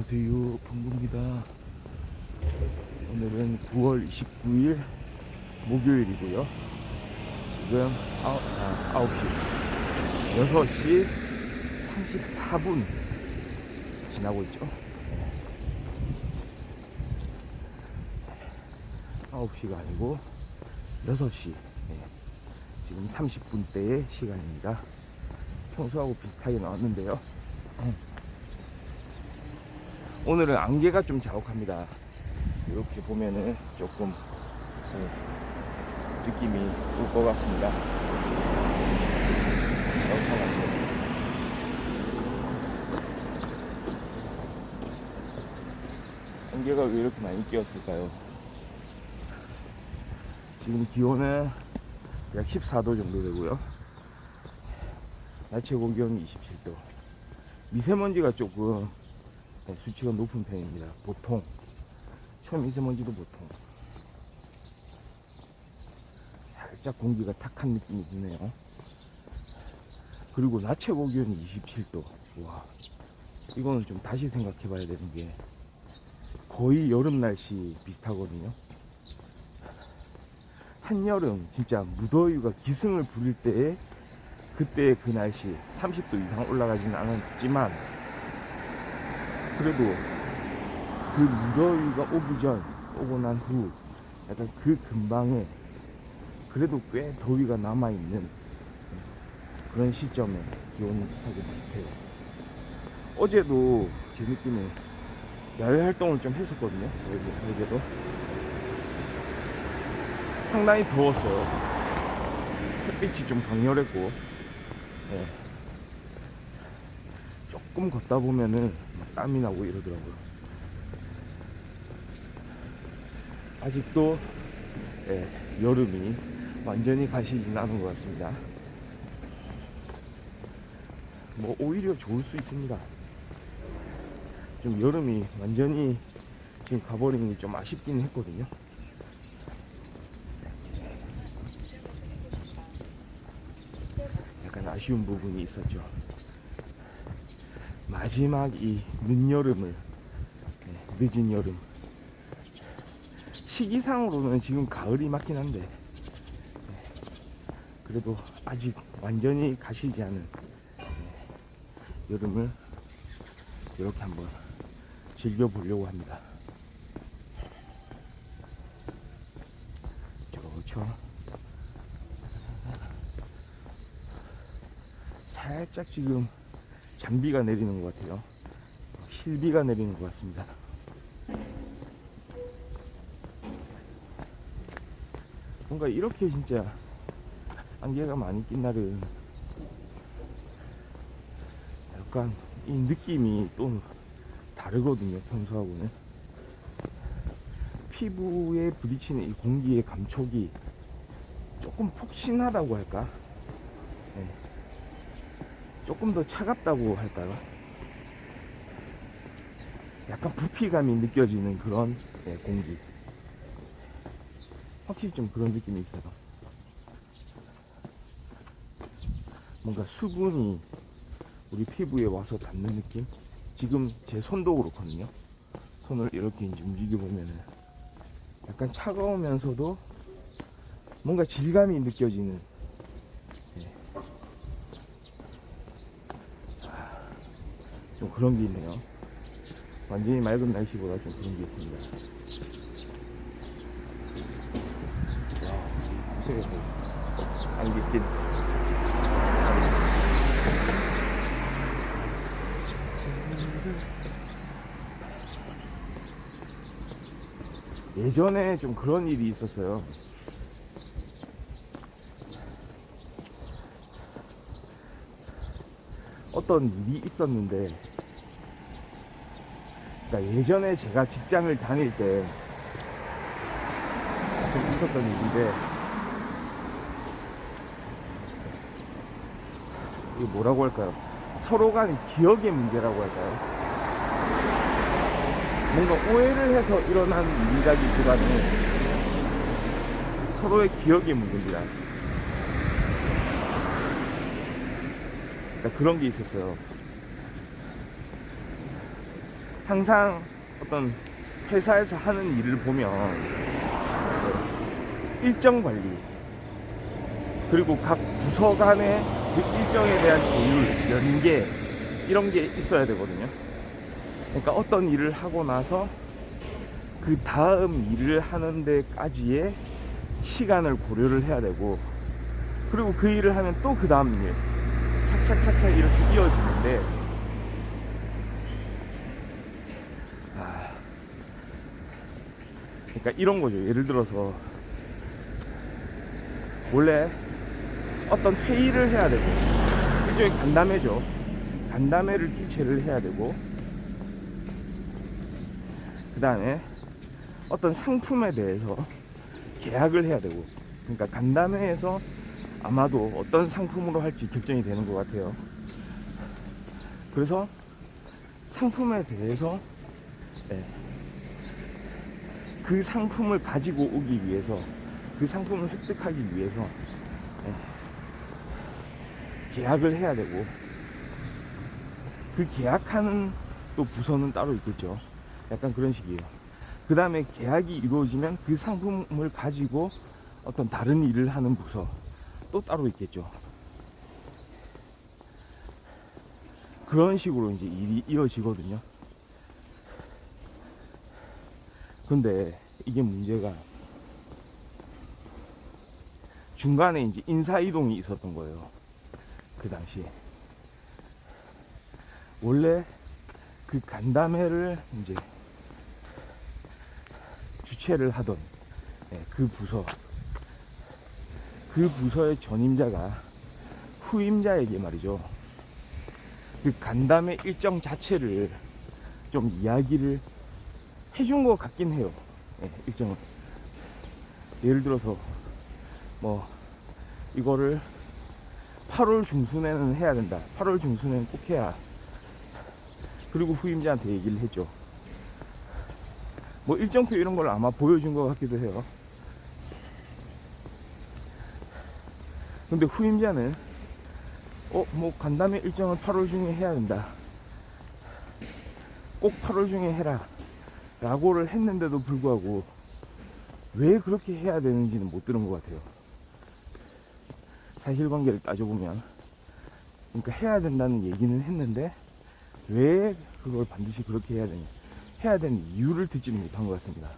안녕하세요, 펑구입니다. 오늘은 9월 29일 목요일이고요. 지금 6시 34분 지나고 있죠. 9시가 아니고 6시 지금 30분대의 시간입니다. 평소하고 비슷하게 나왔는데요. 오늘은 안개가 좀 자욱합니다. 이렇게 보면은 조금 느낌이 올 것 같습니다. 자욱하면서 안개가 왜 이렇게 많이 끼었을까요? 지금 기온은 약 14도 정도 되고요. 낮 최고 기온이 27도. 미세먼지가 조금 수치가 높은 편입니다. 보통 초미세먼지도 보통 살짝 공기가 탁한 느낌이 드네요. 그리고 낮 최고 기온이 27도. 와, 이거는 좀 다시 생각해 봐야 되는 게 거의 여름 날씨 비슷하거든요. 한여름 진짜 무더위가 기승을 부릴 때에 그때 그 날씨 30도 이상 올라가지는 않았지만 그래도 그 무더위가 오고 난 후 약간 그 근방에 그래도 꽤 더위가 남아있는 그런 시점에 기온하고 비슷해요. 어제도 제 느낌에 야외 활동을 좀 했었거든요. 어제도 상당히 더웠어요. 햇빛이 좀 강렬했고 조금 걷다 보면은 막 땀이 나고 이러더라고요. 아직도 여름이 완전히 가시진 않은 것 같습니다. 뭐 오히려 좋을 수 있습니다. 좀 여름이 완전히 지금 가버리는 게 좀 아쉽긴 했거든요. 약간 아쉬운 부분이 있었죠. 마지막 이 늦여름을 늦은 여름 시기상으로는 지금 가을이 맞긴 한데 그래도 아직 완전히 가시지 않은 여름을 이렇게 한번 즐겨보려고 합니다. 그렇죠. 살짝 지금 잔비가 내리는 것 같아요. 실비가 내리는 것 같습니다. 뭔가 이렇게 진짜 안개가 많이 낀 날은 약간 이 느낌이 또 다르거든요. 평소하고는 피부에 부딪히는 이 공기의 감촉이 조금 폭신하다고 할까? 조금 더 차갑다고 할까요? 약간 부피감이 느껴지는 그런 공기. 확실히 좀 그런 느낌이 있어요. 뭔가 수분이 우리 피부에 와서 닿는 느낌? 지금 제 손도 그렇거든요. 손을 이렇게 이제 움직여보면은 약간 차가우면서도 뭔가 질감이 느껴지는 좀 그런 게 있네요. 완전히 맑은 날씨보다 좀 그런 게 있습니다. 와, 무색해서 안개 낀 예전에 좀 그런 일이 있었어요. 어떤 일이 있었는데, 그러니까 예전에 제가 직장을 다닐 때 좀 있었던 일인데, 이게 뭐라고 할까요? 서로 간 기억의 문제라고 할까요? 뭔가 오해를 해서 일어난 일이라기보다는 서로의 기억의 문제입니다. 그러니까 그런 게 있었어요. 항상 어떤 회사에서 하는 일을 보면 일정 관리, 그리고 각 부서 간의 그 일정에 대한 조율, 연계, 이런 게 있어야 되거든요. 그러니까 어떤 일을 하고 나서 그 다음 일을 하는 데까지의 시간을 고려를 해야 되고, 그리고 그 일을 하면 또 그 다음 일 착착착착 이렇게 이어지는데, 그러니까 이런 거죠. 예를 들어서 원래 어떤 회의를 해야 되고, 일종의 간담회죠. 간담회를 개최를 해야 되고, 그 다음에 어떤 상품에 대해서 계약을 해야 되고, 그러니까 간담회에서 아마도 어떤 상품으로 할지 결정이 되는 것 같아요. 그래서 상품에 대해서 그 상품을 가지고 오기 위해서, 그 상품을 획득하기 위해서 계약을 해야 되고, 그 계약하는 또 부서는 따로 있겠죠. 약간 그런 식이에요. 그 다음에 계약이 이루어지면 그 상품을 가지고 어떤 다른 일을 하는 부서 또 따로 있겠죠. 그런 식으로 이제 일이 이어지거든요. 근데 이게 문제가, 중간에 이제 인사 이동이 있었던 거예요. 그 당시에 원래 그 간담회를 이제 주최를 하던 그 부서, 그 부서의 전임자가 후임자에게 말이죠, 그 간담회 일정 자체를 좀 이야기를 해준 것 같긴 해요. 일정을. 예를 들어서 뭐 이거를 8월 중순에는 해야 된다, 8월 중순에는 꼭 해야, 그리고 후임자한테 얘기를 했죠. 뭐 일정표 이런 걸 아마 보여준 것 같기도 해요. 근데 후임자는 뭐 간담회 일정을 8월 중에 해야 된다, 꼭 8월 중에 해라 라고를 했는데도 불구하고 왜 그렇게 해야 되는지는 못 들은 것 같아요. 사실관계를 따져보면. 그러니까 해야 된다는 얘기는 했는데 왜 그걸 반드시 그렇게 해야 되냐, 해야 되는 이유를 듣지는 못한 것 같습니다.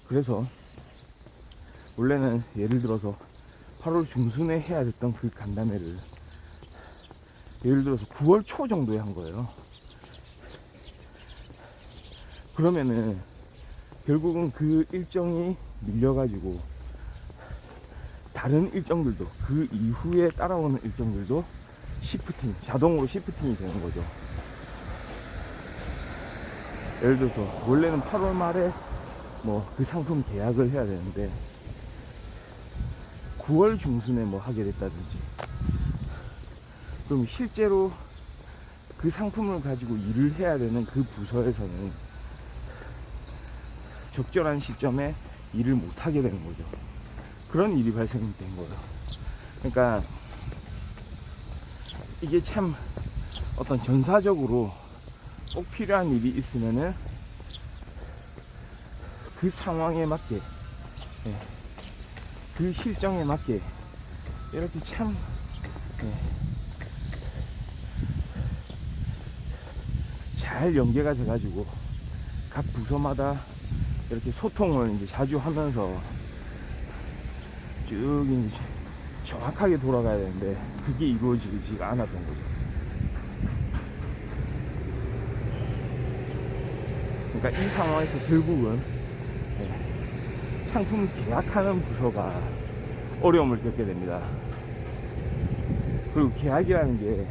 그래서 원래는 예를 들어서 8월 중순에 해야 됐던 그 간담회를 예를 들어서 9월 초 정도에 한 거예요. 그러면은 결국은 그 일정이 밀려가지고 다른 일정들도, 그 이후에 따라오는 일정들도 자동으로 시프팅이 되는 거죠. 예를 들어서 원래는 8월 말에 뭐 그 상품 계약을 해야 되는데 9월 중순에 뭐 하게 됐다든지, 그럼 실제로 그 상품을 가지고 일을 해야 되는 그 부서에서는 적절한 시점에 일을 못 하게 되는 거죠. 그런 일이 발생된 거예요. 그러니까 이게 참 어떤 전사적으로 꼭 필요한 일이 있으면은 그 상황에 맞게, 그 실정에 맞게 이렇게 참 잘 연계가 돼가지고 각 부서마다 이렇게 소통을 이제 자주 하면서 쭉 이제 정확하게 돌아가야 되는데 그게 이루어지지가 않았던 거죠. 그러니까 이 상황에서 결국은 상품 계약하는 부서가 어려움을 겪게 됩니다. 그리고 계약이라는 게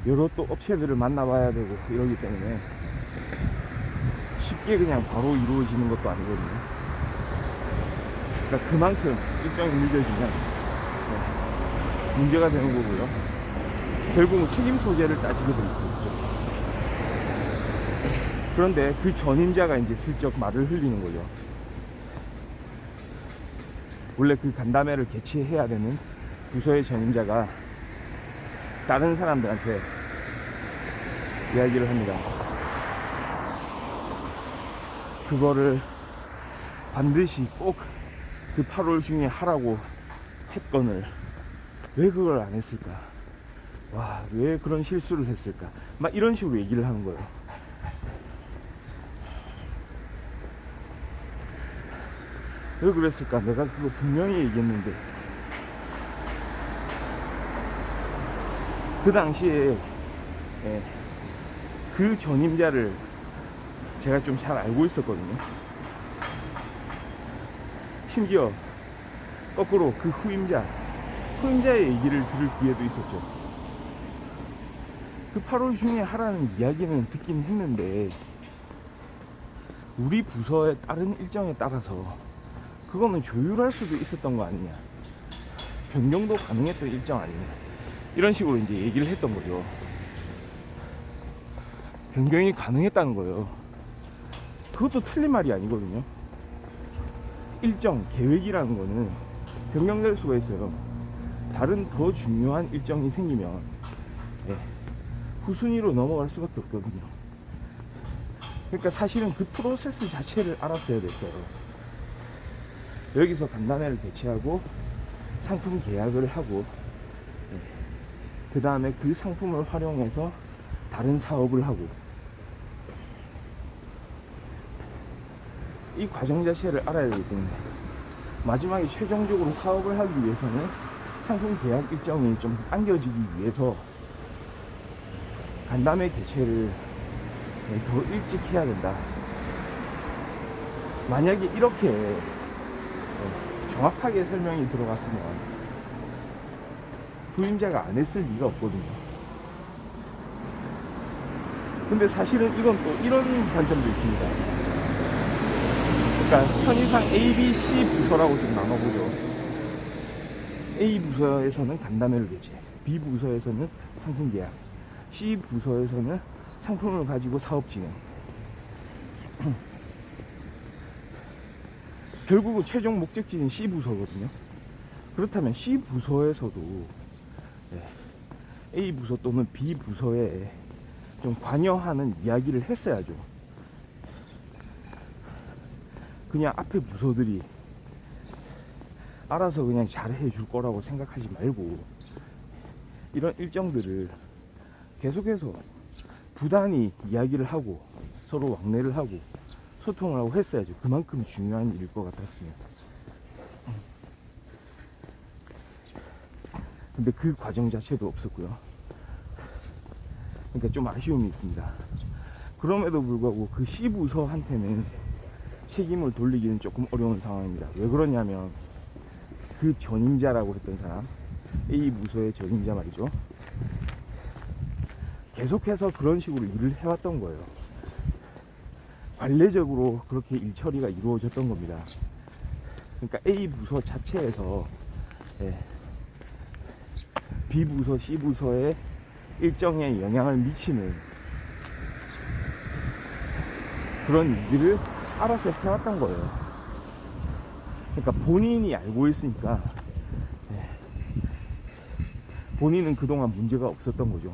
여러 또 업체들을 만나봐야 되고 이러기 때문에 쉽게 그냥 바로 이루어지는 것도 아니거든요. 그러니까 그만큼 일정이 늦어지면 문제가 되는 거고요. 결국은 책임 소재를 따지게 될 거죠. 그런데 그 전임자가 이제 슬쩍 말을 흘리는 거죠. 원래 그 간담회를 개최해야 되는 부서의 전임자가 다른 사람들한테 이야기를 합니다. 그거를 반드시 꼭 그 8월 중에 하라고 했건을 왜 그걸 안 했을까? 와, 왜 그런 실수를 했을까? 막 이런 식으로 얘기를 하는 거예요. 왜 그랬을까? 내가 그거 분명히 얘기했는데. 그 당시에 그 전임자를 제가 좀 잘 알고 있었거든요. 심지어 거꾸로 그 후임자의 얘기를 들을 기회도 있었죠. 그 8월 중에 하라는 이야기는 듣긴 했는데 우리 부서의 다른 일정에 따라서 그거는 조율할 수도 있었던 거 아니냐, 변경도 가능했던 일정 아니냐, 이런 식으로 이제 얘기를 했던 거죠. 변경이 가능했다는 거예요. 그것도 틀린 말이 아니거든요. 일정, 계획이라는 거는 변경될 수가 있어요. 다른 더 중요한 일정이 생기면 후순위로 넘어갈 수밖에 없거든요. 그러니까 사실은 그 프로세스 자체를 알았어야 됐어요. 여기서 간담회를 개최하고 상품 계약을 하고 그 다음에 그 상품을 활용해서 다른 사업을 하고, 이 과정 자체를 알아야 되기 때문에 마지막에 최종적으로 사업을 하기 위해서는 상품 계약 일정이 좀 당겨지기 위해서 간담회 개최를 더 일찍 해야 된다. 만약에 이렇게 정확하게 설명이 들어갔으면 후임자가 안 했을 리가 없거든요. 근데 사실은 이건 또 이런 관점도 있습니다. 그러니까 편의상 A, B, C 부서라고 좀 나눠보죠. A 부서에서는 간담회를 개최, B 부서에서는 상품 계약, C 부서에서는 상품을 가지고 사업 진행. 결국은 최종 목적지는 C 부서거든요. 그렇다면 C 부서에서도 A 부서 또는 B 부서에 좀 관여하는 이야기를 했어야죠. 그냥 앞에 부서들이 알아서 그냥 잘해 줄 거라고 생각하지 말고 이런 일정들을 계속해서 부단히 이야기를 하고 서로 왕래를 하고 소통을 하고 했어야죠. 그만큼 중요한 일일 것 같았으면. 근데 그 과정 자체도 없었고요. 그러니까 좀 아쉬움이 있습니다. 그럼에도 불구하고 그 C부서한테는 책임을 돌리기는 조금 어려운 상황입니다. 왜 그러냐면 그 전임자라고 했던 사람, A 부서의 전임자 말이죠, 계속해서 그런 식으로 일을 해왔던 거예요. 관례적으로 그렇게 일 처리가 이루어졌던 겁니다. 그러니까 A 부서 자체에서 B 부서, C 부서의 일정에 영향을 미치는 그런 일들을 알아서 해왔던 거예요. 그러니까 본인이 알고 있으니까 본인은 그동안 문제가 없었던 거죠.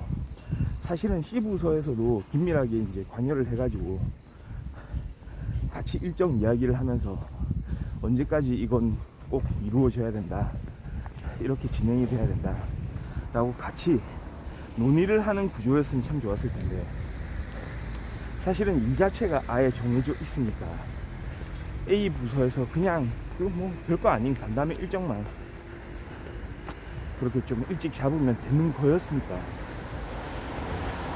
사실은 C 부서에서도 긴밀하게 이제 관여를 해가지고 같이 일정 이야기를 하면서 언제까지 이건 꼭 이루어져야 된다, 이렇게 진행이 돼야 된다 라고 같이 논의를 하는 구조였으면 참 좋았을 텐데, 사실은 일 자체가 아예 정해져 있으니까 A 부서에서 그냥 그 뭐 별거 아닌 간담회 일정만 그렇게 좀 일찍 잡으면 되는 거였으니까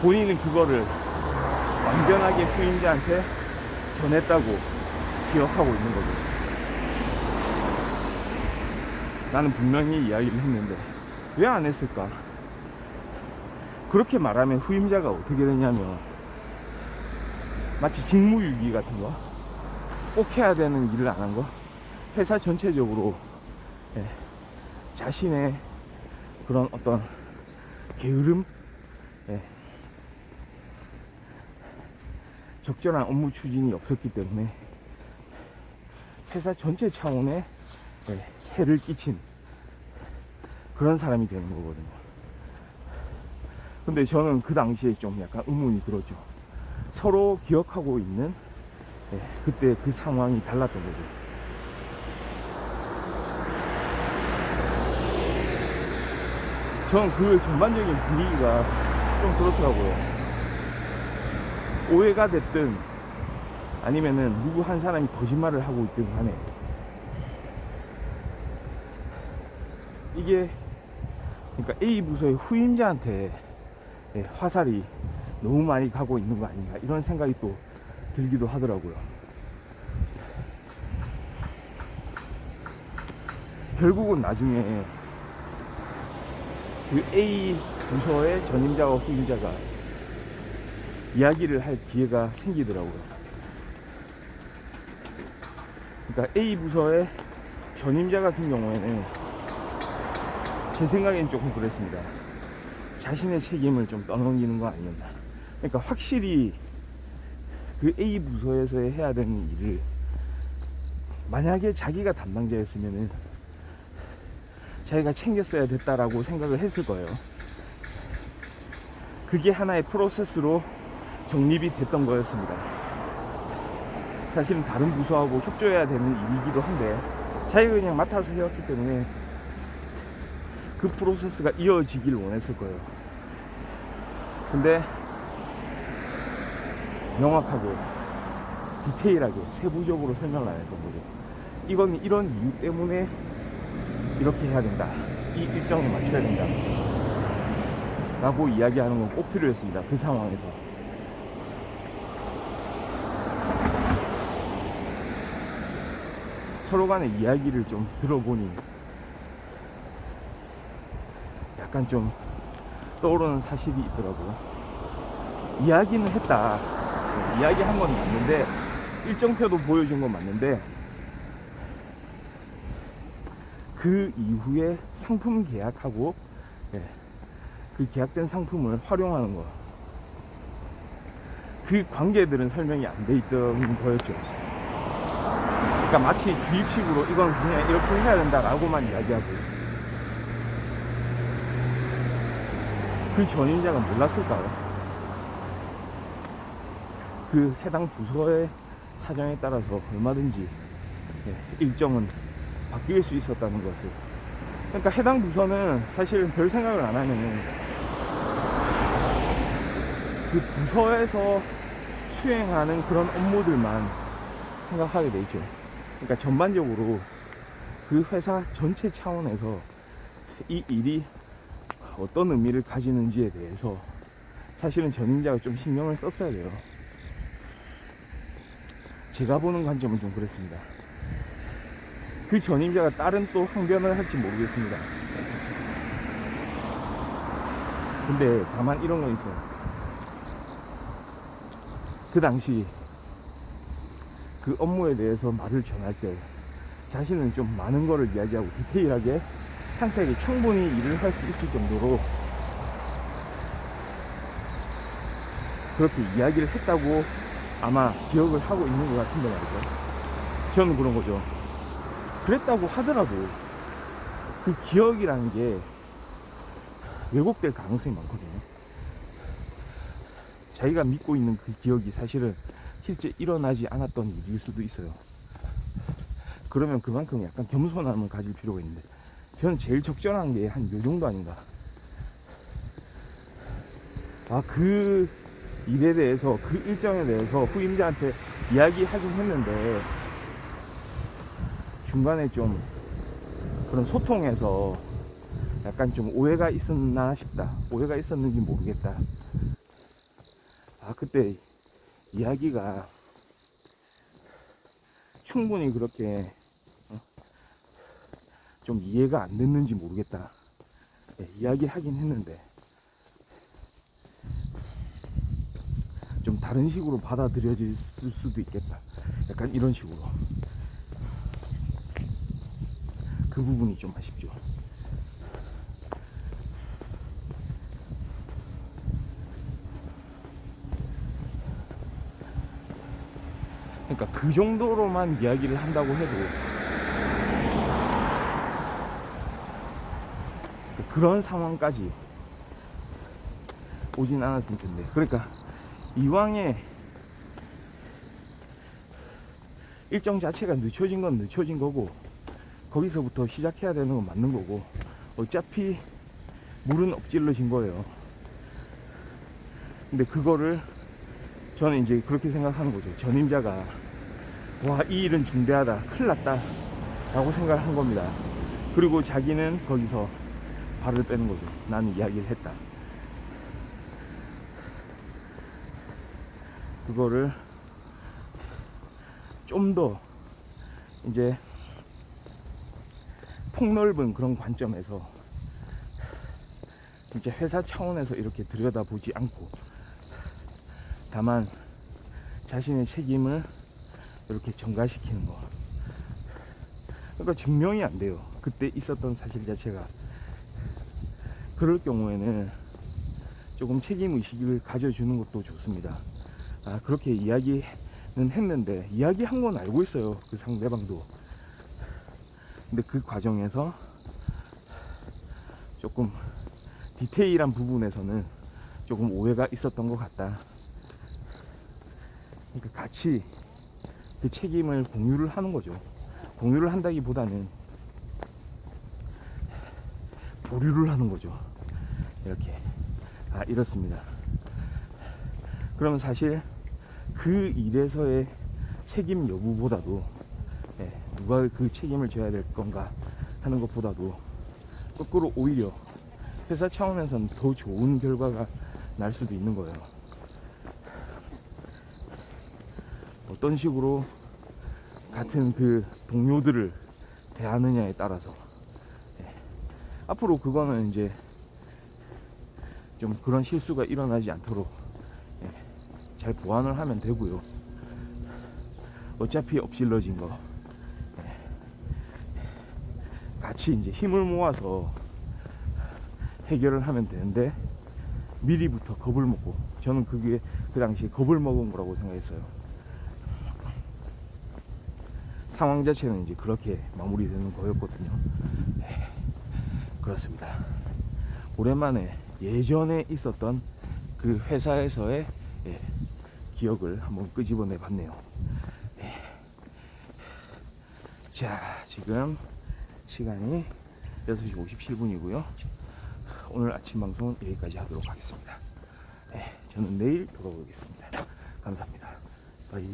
본인은 그거를 완전하게 후임자한테 전했다고 기억하고 있는 거죠. 나는 분명히 이야기를 했는데 왜 안 했을까? 그렇게 말하면 후임자가 어떻게 되냐면 마치 직무유기 같은 거, 꼭 해야 되는 일을 안 한 거, 회사 전체적으로 자신의 그런 어떤 게으름, 적절한 업무 추진이 없었기 때문에 회사 전체 차원에 해를 끼친 그런 사람이 되는 거거든요. 근데 저는 그 당시에 좀 약간 의문이 들었죠. 서로 기억하고 있는 그때 그 상황이 달랐던 거죠. 저는 그 전반적인 분위기가 좀 그렇더라고요. 오해가 됐든 아니면은 누구 한 사람이 거짓말을 하고 있든 간에 이게 그러니까 A 부서의 후임자한테 화살이 너무 많이 가고 있는 거 아닌가 이런 생각이 또 들기도 하더라고요. 결국은 나중에 그 A 부서의 전임자와 후임자가 이야기를 할 기회가 생기더라고요. 그러니까 A 부서의 전임자 같은 경우에는 제 생각엔 조금 그랬습니다. 자신의 책임을 좀 떠넘기는 거 아니었나. 그러니까 확실히 그 A 부서에서 해야 되는 일을 만약에 자기가 담당자였으면은 자기가 챙겼어야 됐다라고 생각을 했을 거예요. 그게 하나의 프로세스로 정립이 됐던 거였습니다. 사실은 다른 부서하고 협조해야 되는 일이기도 한데 자기가 그냥 맡아서 해왔기 때문에 그 프로세스가 이어지길 원했을 거예요. 근데 명확하게 디테일하게 세부적으로 설명을 안 했던 거죠. 이건 이런 이유 때문에 이렇게 해야 된다, 이 일정에 맞춰야 된다 라고 이야기하는 건 꼭 필요했습니다. 그 상황에서. 서로 간의 이야기를 좀 들어보니 약간 좀 떠오르는 사실이 있더라고요. 이야기는 했다, 이야기한 건 맞는데, 일정표도 보여준 건 맞는데, 그 이후에 상품 계약하고 그 계약된 상품을 활용하는 거, 그 관계들은 설명이 안 돼 있던 거였죠. 그러니까 마치 주입식으로 이건 그냥 이렇게 해야 된다라고만 이야기하고 그 전임자가 몰랐을까요? 그 해당 부서의 사정에 따라서 얼마든지 일정은 바뀔 수 있었다는 것을. 그러니까 해당 부서는 사실 별 생각을 안 하면은 그 부서에서 수행하는 그런 업무들만 생각하게 돼 있죠. 그러니까 전반적으로 그 회사 전체 차원에서 이 일이 어떤 의미를 가지는지에 대해서 사실은 전임자가 좀 신경을 썼어야 돼요. 제가 보는 관점은 좀 그랬습니다. 그 전임자가 다른 또 항변을 할지 모르겠습니다. 근데 다만 이런 건 있어요. 그 당시 그 업무에 대해서 말을 전할 때 자신은 좀 많은 거를 이야기하고 디테일하게 상세하게 충분히 일을 할 수 있을 정도로 그렇게 이야기를 했다고 아마 기억을 하고 있는 것 같은데 말이죠. 저는 그런 거죠. 그랬다고 하더라도 그 기억이라는 게 왜곡될 가능성이 많거든요. 자기가 믿고 있는 그 기억이 사실은 실제 일어나지 않았던 일일 수도 있어요. 그러면 그만큼 약간 겸손함을 가질 필요가 있는데 저는 제일 적절한 게 한 요 정도 아닌가. 그 일에 대해서, 그 일정에 대해서 후임자한테 이야기하긴 했는데 중간에 좀 그런 소통에서 약간 좀 오해가 있었나 싶다. 오해가 있었는지 모르겠다. 그때 이야기가 충분히 그렇게 좀 이해가 안 됐는지 모르겠다. 이야기하긴 했는데 좀 다른 식으로 받아들여질 수도 있겠다. 약간 이런 식으로. 그 부분이 좀 아쉽죠. 그러니까 그 정도로만 이야기를 한다고 해도 그런 상황까지 오진 않았을 텐데. 그러니까 이왕에 일정 자체가 늦춰진 건 늦춰진 거고, 거기서부터 시작해야 되는 건 맞는 거고, 어차피 물은 엎질러진 거예요. 근데 그거를 저는 이제 그렇게 생각하는 거죠. 전임자가 와, 이 일은 중대하다, 큰일 났다 라고 생각을 한 겁니다. 그리고 자기는 거기서 발을 빼는 거죠. 나는 이야기를 했다. 그거를 좀 더 이제 폭넓은 그런 관점에서 진짜 회사 차원에서 이렇게 들여다보지 않고, 다만 자신의 책임을 이렇게 전가시키는 거. 그러니까 증명이 안 돼요, 그때 있었던 사실 자체가. 그럴 경우에는 조금 책임의식을 가져주는 것도 좋습니다. 그렇게 이야기는 했는데, 이야기한 건 알고 있어요, 그 상대방도. 근데 그 과정에서 조금 디테일한 부분에서는 조금 오해가 있었던 것 같다. 그러니까 같이 그 책임을 공유를 하는 거죠. 공유를 한다기보다는 보류를 하는 거죠. 이렇게. 이렇습니다. 그러면 사실 그 일에서의 책임 여부보다도, 누가 그 책임을 져야 될 건가 하는 것보다도 거꾸로 오히려 회사 차원에서는 더 좋은 결과가 날 수도 있는 거예요. 어떤 식으로 같은 그 동료들을 대하느냐에 따라서, 앞으로 그거는 이제 좀 그런 실수가 일어나지 않도록 잘 보완을 하면 되고요. 어차피 엎질러진 거 같이 이제 힘을 모아서 해결을 하면 되는데, 미리부터 겁을 먹고, 저는 그게 그 당시에 겁을 먹은 거라고 생각했어요. 상황 자체는 이제 그렇게 마무리되는 거였거든요. 그렇습니다. 오랜만에 예전에 있었던 그 회사에서의 기억을 한번 끄집어내 봤네요. 자, 지금 시간이 6시 57분이고요 오늘 아침 방송은 여기까지 하도록 하겠습니다. 저는 내일 돌아오겠습니다. 감사합니다. 바이.